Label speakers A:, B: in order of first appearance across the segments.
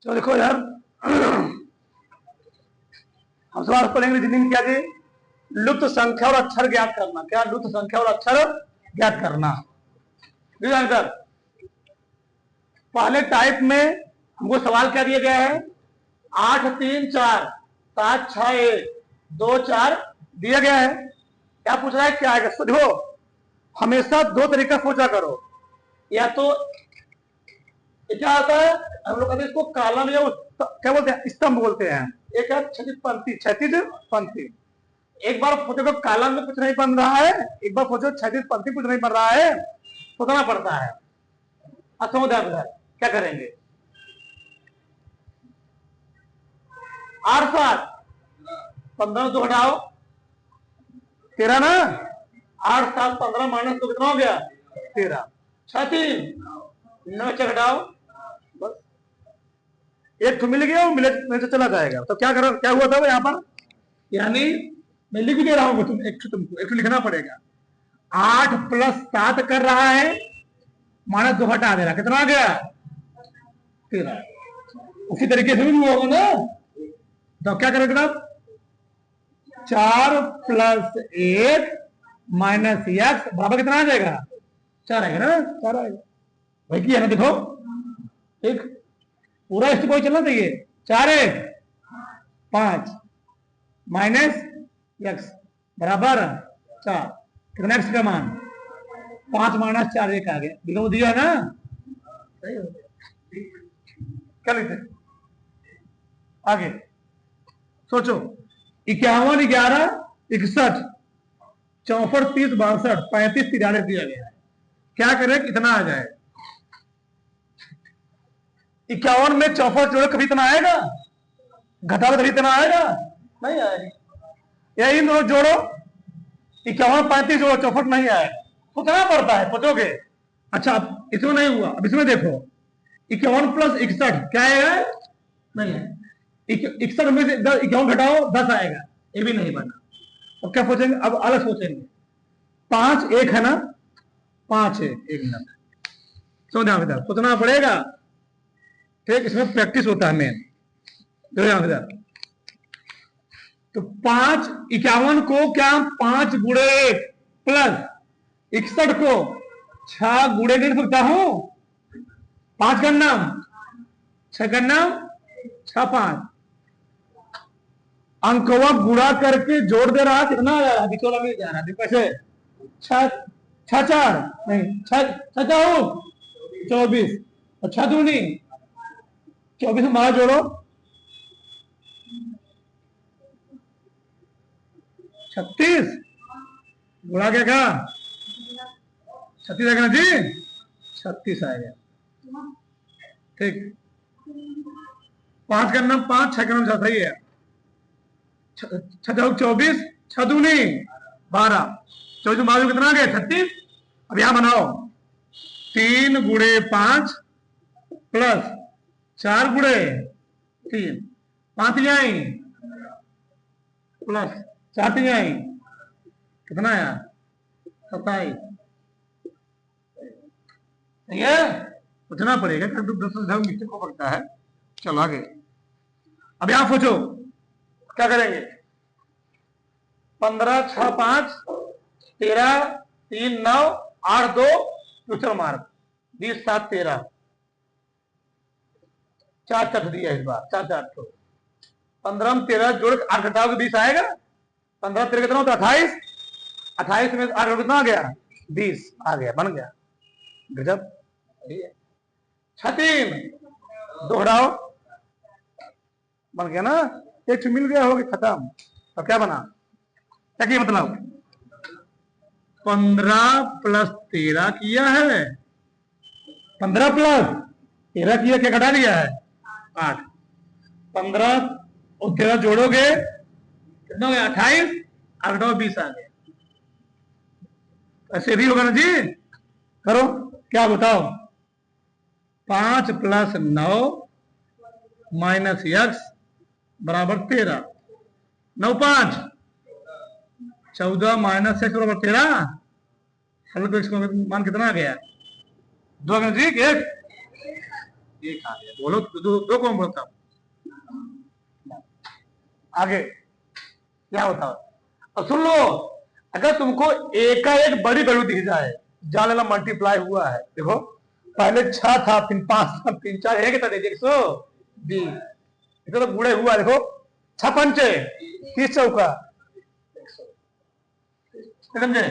A: तो देखो यार, हम सवाल पढ़ेंगे रीजनिंग क्या जी, लुप्त संख्या और अक्षर ज्ञात करना। क्या? लुप्त संख्या और अक्षर ज्ञात करना। आंसर पहले टाइप में हमको सवाल क्या दिया गया है, 8 3 4 7 6 1 2 4 दिया गया है। क्या पूछ रहा है, क्या आएगा? देखो, हमेशा दो तरीका सोचा करो, या तो क्या आता है, हम लोग कहते हैं इसको कालम या क्या बोलते हैं, स्तंभ बोलते हैं। एक है क्षैतिज पंक्ति। एक बार सोचो कालम में कुछ नहीं बन रहा है, एक बार सोचो क्षैतिज पंक्ति कुछ नहीं बन रहा है, सोचना पड़ता है। असमोदय क्या करेंगे? 8 7 15 2 हटाओ 13 ना, 8 7 15 माइनस 2 कितना हो गया? 13। 6 3 9 से घटाओ, बस एक तो मिल गया, वो मिले नहीं तो चला जाएगा। तो क्या करो, क्या हुआ था यहाँ पर, यानी मैं लिख भी दे रहा हूँ, तुमको एक लिखना पड़ेगा। 8 + 7 कर रहा है, माइनस 2 हटा दे रहा, कितना आ गया? 13। उसी तरीके से भी हुआ होगा ना। तो क्या करोगे आप? 4 + 1 - x बराबर कितना आ जाएगा? 4 आएगा ना, 4 आएगा। वही किया ना, देखो एक पूरा इस कोई चलना चाहिए। 4 1 5 - x बराबर 4। कितना x का मान? 5 - 4 1 आ गया। दिखो दिया है ना, सही हो गया। क्या लिखते आगे? सोचो, 51 11 61 64 30 62 35 43 दिया गया है। क्या करें कितना आ जाए? 51 में 64 जोड़ो, कभी इतना आएगा? घटाओ कभी इतना आएगा? नहीं आएगा। यही दोनों जोड़ो, 51 35 जोड़ो, 64 नहीं आएगा। सोचना पड़ता है, सोचोगे। अच्छा, अब इसमें नहीं हुआ, अब इसमें देखो, 51 + 61 क्या आएगा? नहीं है। 61 में से 51 घटाओ 10 आएगा, ये भी नहीं बना। अब क्या सोचेंगे? अब अलग सोचेंगे। 5 1 है ना, 5 1 1 मिनट समझा बेटा, सोचना पड़ेगा। ठीक, इसमें प्रैक्टिस होता है मेन। तो 5 51 को क्या 5 गुणे 1 प्लस 61 को 6 गुणे लिख सकता हूं। 5 का नाम 6 का नाम 6 5 अंकवा गुणा करके जोड़ दे रहा, कितना आ रहा है? बिचौला मिल जा रहा है कैसे? 6 6 4 नहीं 6 24 और 6 दूनी 24 में 12 जोड़ो 36 गुणा क्या कहा? 36 आएगा ना जी, 36 आएगा। ठीक, 5 का नाम 5 6 का नाम 6 सही है। 6 24 6 दूनी 12 24 12 कितना आ गया? 36। अब यहां बनाओ 3 गुणे 5 प्लस 4 गुणे 3 5 आई प्लस 4 आई कितना आया? 27। ठीक है, सोचना पड़ेगा, मिस्टेक हो सकता है। चलो आगे, अब यहां सोचो क्या करेंगे? 15 6 5 13 3 9 8 2 फ्यूचर मार्क 20 7 13 4 4 दिया इस बार, 4 4 तो 15 में 13 जोड़ 8 घटाओगे 20 आएगा। 15 13 कितना होता है? 28। 28 में 8 कितना आ गया? 20 आ गया, बन गया। गजब। 6 3 दोहराओ, बन गया ना, एक मिल गया, हो गया, खत्म। तो क्या बना? क्या किया मतलब? 15 + 13 किया है, 15 + 13 किया, क्या घटा दिया है? 8। 15 और 13 जोड़ोगे कितना हो गया? 28। 8 20 आ गया। ऐसे भी होगा ना जी, करो क्या बताओ? 5 + 9 - x बराबर 13। 9 5 14 - x बराबर 13। मान कितना आ गया? 2 1। एक आ गया। बोलो दो कौन बोलता हूं। आगे क्या होता है, अब सुन लो। अगर तुमको एक का एक बड़ी वैल्यू दिख जाए, जान लेना मल्टीप्लाई हुआ है। देखो पहले 6 था, फिर 5 था, 3 4 है कितना, 120 तो बूढ़े हुआ। देखो 6 पंचे 30 चौका, समझे।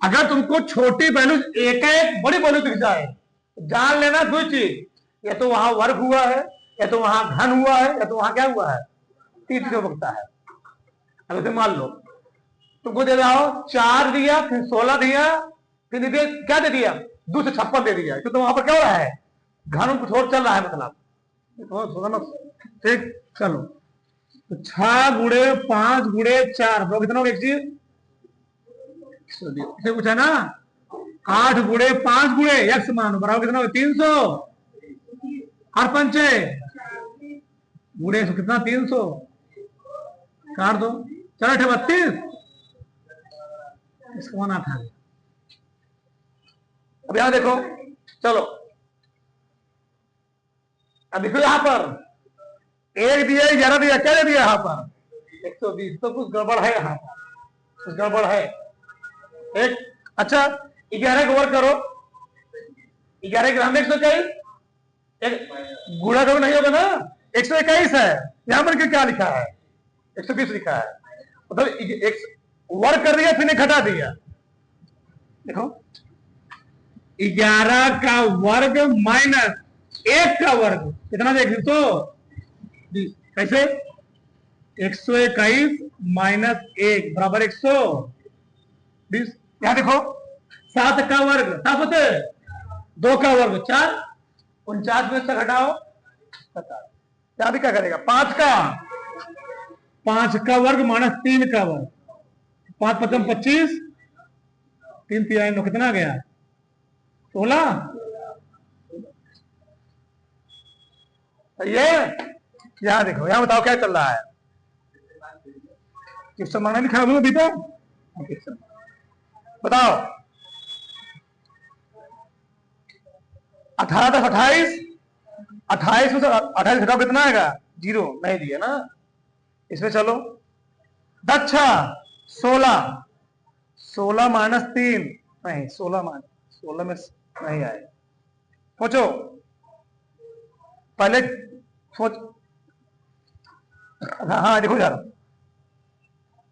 A: अगर तुमको छोटी वैल्यू एक का एक बड़ी वैल्यू दिख जाए, जान लेना दो चीज, या तो वहां वर्ग हुआ है, या तो वहां घन हुआ है, या तो वहां क्या हुआ है, तीसरे वक्ता है। अब इसे मान लो तुमको दे रहा हो 4 दिया, फिर 16 दिया, फिर दे क्या दे दिया, 2 से 56 दे दिया। तो वहां पर क्या हो रहा है, घन कुछ और चल रहा है, मतलब ठीक। चलो तो 6 गुणे 5 गुणे 4 तो कितना हो एक चीज इसे पूछा ना। 8 गुणे 5 गुणे x मान बराबर कितना हो 300, और पंचे गुणे कितना 300, काट दो, चलो 32, इसको बना था। अब यहां देखो, चलो अब देखो यहां पर 1 दिया 11 दिया, क्या दे दिया यहां पर 120, तो कुछ गड़बड़ है यहां पर, कुछ गड़बड़ है। एक अच्छा 11 को वर्क करो, 11 ग्राम 121, एक गुणा करो नहीं होगा ना, 121 है। यहां पर क्या लिखा है 120 लिखा है, मतलब एक वर्ग कर दिया फिर घटा दिया। देखो 11 का वर्ग माइनस 1 का वर्ग कितना देख तो कैसे, 121 माइनस 1 बराबर 120। यहां देखो 7 का वर्ग 7 होते, 2 का वर्ग 4, 49 में से घटाओ 50। यहां भी क्या करेगा, 5 का वर्ग माइनस 3 का वर्ग, 5 पचम 25, 3 3 9 कितना गया 16। ये यहां देखो, यहां बताओ क्या चल रहा है, किस समय लिखा है अभी तो बताओ। 18 10 28, 28 में से 28 घटाओ कितना आएगा 0, नहीं दिया ना। इसमें चलो अच्छा 16, 16 माइनस 3 नहीं, 16 माइनस 16 में नहीं आए, सोचो पहले सोच। हाँ देखो यार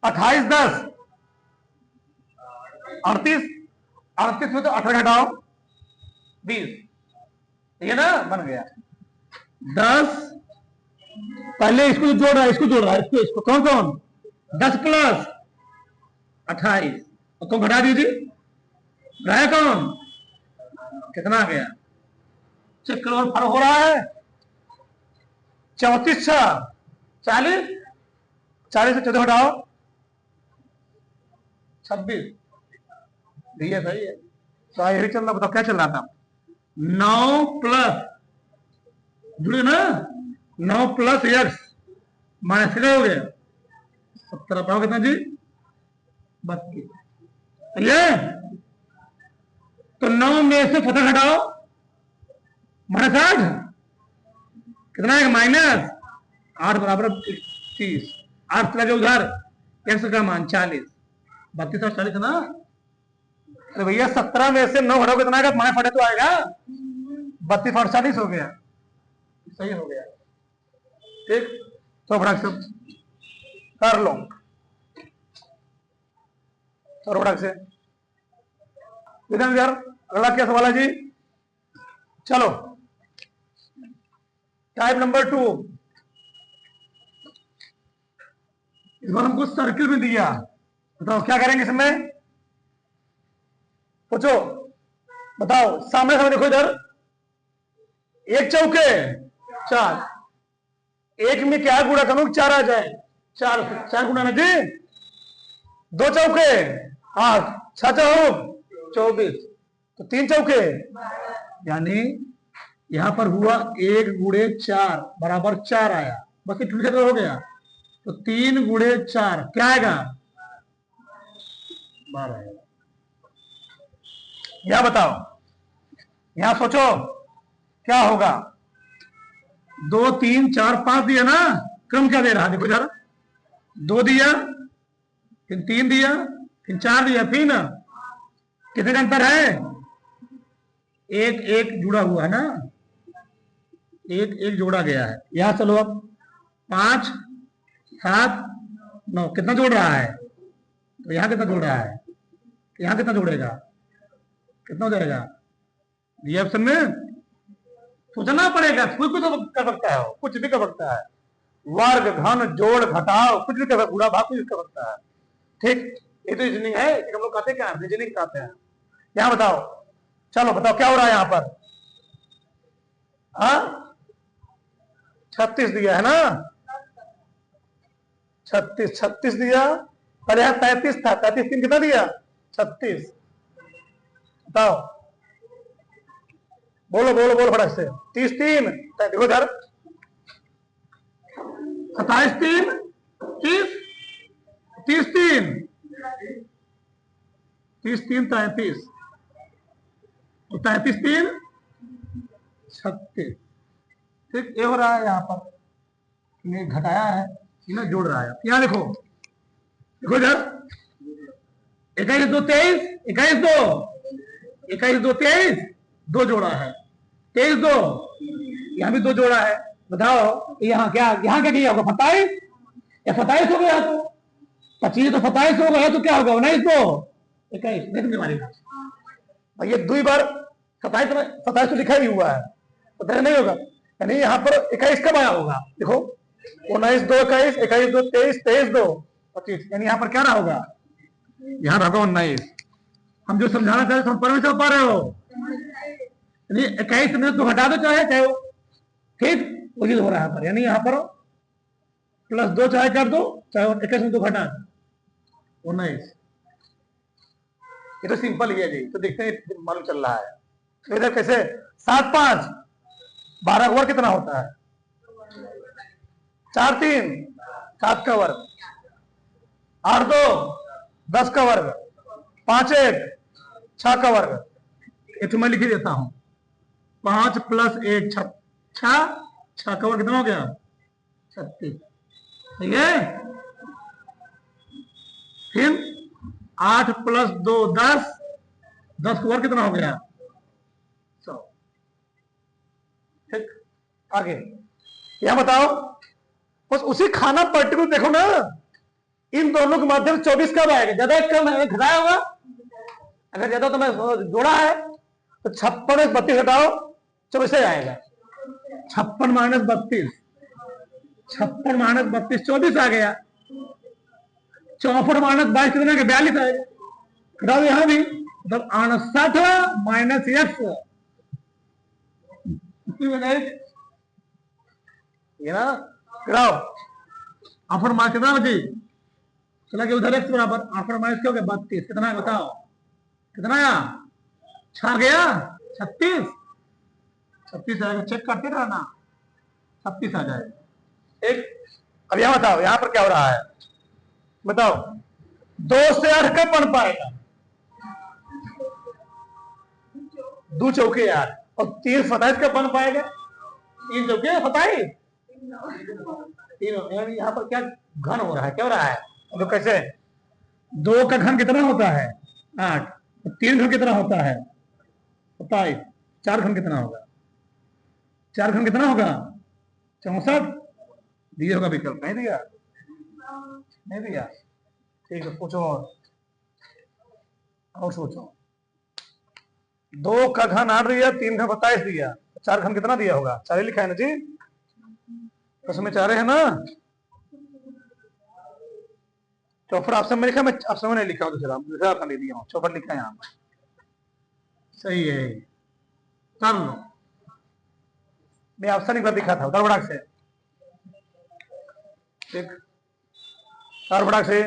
A: 28 10 38, 38 में तो 18 घटाओ 20, ये ना बन गया 10। पहले इसको जोड़ रहा है, इसको जोड़ रहा है, इसको कौन कौन 10 प्लस 28, और तुम घटा दीजिए, रहा कौन कितना आ गया, चेक करो फर्क हो रहा है। 34 40, 40 से 14 घटाओ 26, ये सही है। तो यही चल रहा, बताओ क्या चल रहा था, 9 प्लस जुड़े ना, 9 प्लस एक्स माइनस कितना हो गया 17, पाओ कितना जी 32। ये तो 9 में से 17 घटाओ माइनस 8 कितना है माइनस 8 बराबर 30, 8 लगे उधर, एक्स का मान 40, 32 और 40 है ना। अरे भैया 17 में से 9 घटाओ कितना आएगा, माइनस 8 तो आएगा, 32 और 40 हो गया, सही हो गया ठीक। तो फटाक से कर लो, और फटाक से विधान यार। अगला क्या सवाल है जी, चलो टाइप नंबर 2, इस बार हमको सर्किल में दिया, बताओ क्या करेंगे इसमें, सोचो बताओ। सामने सामने देखो इधर, एक चौके 4, एक में क्या गुणा करो 4 आ जाए, 4 4 गुणा ना जी, 2 चौके 8, 6 चौक 24, तो 3 चौके, यानी यहां पर हुआ 1 गुणे 4 बराबर 4 आया, बस ये हो गया। तो 3 गुणे 4 क्या आएगा 12 आएगा। यहां बताओ, यहां सोचो क्या होगा? 2 3 4 5 दिया ना, क्रम क्या दे रहा है देखो जरा। 2 दिया, फिर 3 दिया, फिर 4 दिया, फिर ना कितने का अंतर है? एक एक जुड़ा हुआ है ना, एक एक जोड़ा गया है। यहां चलो अब 5 7 9 कितना जोड़ रहा है? तो यहां कितना जोड़ रहा है? यहां कितना जोड़ेगा? कितना हो जाएगा? ये ऑप्शन में सोचना पड़ेगा। कुछ भी तो कर सकता है, कुछ भी कर सकता है। वर्ग घन जोड़ घटाओ कुछ भी कर सकता है, गुणा भाग कुछ भी कर सकता है। ठीक, ये तो रीजनिंग है, हम लोग कहते हैं क्या? रीजनिंग कहते हैं। यहां बताओ, चलो बताओ क्या हो रहा है यहां पर? 36 दिया है ना, 36 दिया। पहले यहां 33 था, 33 3 कितना दिया? 36। बताओ, बोलो बोलो बोलो फटाक से। 30 3 देखो इधर, 27 3 30, 30 3 30 3 33, 33 3 36। ठीक, ये हो रहा है यहाँ पर, इन्हें घटाया है, इन्हें जोड़ रहा है। यहाँ देखो, देखो इधर 21 2 23, 21 2 21 2 23, 2 जोड़ा है। 23 2, यहाँ भी 2 जोड़ा है। बताओ यहाँ क्या किया होगा? 27 या 27 हो गया तो 25 तो 27 हो गया तो क्या होगा? 19 2 21 देखने वाली ये 2 बार 27 तो लिखा ही हुआ है, तो नहीं होगा। यानी यहाँ पर 21 कब आया होगा? देखो 19 2 21, 21 2 23, 23 2 25, यानी यहाँ पर क्या रहा होगा? यहाँ रहा 19। हम जो समझाना चाहते हैं पर में समझ पा रहे हो? यानी 21 में तो हटा दो चाहे हो, ठीक वही हो रहा है पर। यानी यहाँ पर +2 चाहे कर दो, चाहे 21 में तो घटा 19। ये तो सिंपल ही है जी, तो देखते हैं मालूम चल रहा है। तो इधर कैसे 7 5 12 का वर्ग कितना होता है? 4 3 7 का वर्ग, 8 2 10 का वर्ग, 5 1 6 का वर्ग। ये तो मैं लिख ही देता हूं, 5 + 1 6 6 का वर्ग कितना हो गया? 36। ठीक है, फिर 8 + 2 10, 10 का वर्ग कितना हो गया? 100। ठीक, आगे यहां बताओ, बस उसी खाना पर्टिकुलर देखो ना, इन दोनों के माध्यम से 24 कब आएगा? ज्यादा कम है घटाया होगा। अगर ज्यादा तो मैं जोड़ा है तो 56 में 32 घटाओ 24 आएगा। 56 - 32, 56 - 32 24 आ गया। 64 - 22 कितना? 42 आएगा। घटाओ यहां भी, मतलब 69 - x, ये ना घटाओ। 8 माइनस कितना बची? चला गया उधर x बराबर 8 माइनस क्या हो गया? 32। कितना है बताओ? कितना आया? 6 गया 36, 36 आएगा। चेक करते रहना, 36 आ जाएगा। एक अब यहां बताओ, यहां पर क्या हो रहा है बताओ? 2 से 8 कब बन पाएगा? 2 चौके 8 और 3 27 कब बन पाएगा? 3 चौके 27। यानी यहाँ पर क्या घन हो रहा है? क्या हो रहा है? तो कैसे 2 का घन कितना होता है? 8। 3 घन कितना होता है? 27। 4 घन कितना होगा? 4 घन कितना होगा? 64। दिया होगा विकल्प? नहीं दिया, नहीं दिया। ठीक है, पूछो और सोचो। 2 का घन 8 दिया, 3 घन 27 दिया, 4 घन कितना दिया होगा? 4 ही लिखा है ना जी, उसमें 4 है ना। चौपर ऑप्शन में लिखा, मैं ऑप्शन में नहीं लिखा हूं, दूसरा ऑप्शन ले दिया हूं, चौपर लिखा है यहाँ पर। सही है, कर लो। मैं ऑप्शन एक बार दिखा था उधर बड़ाक से, ठीक, और बड़ाक से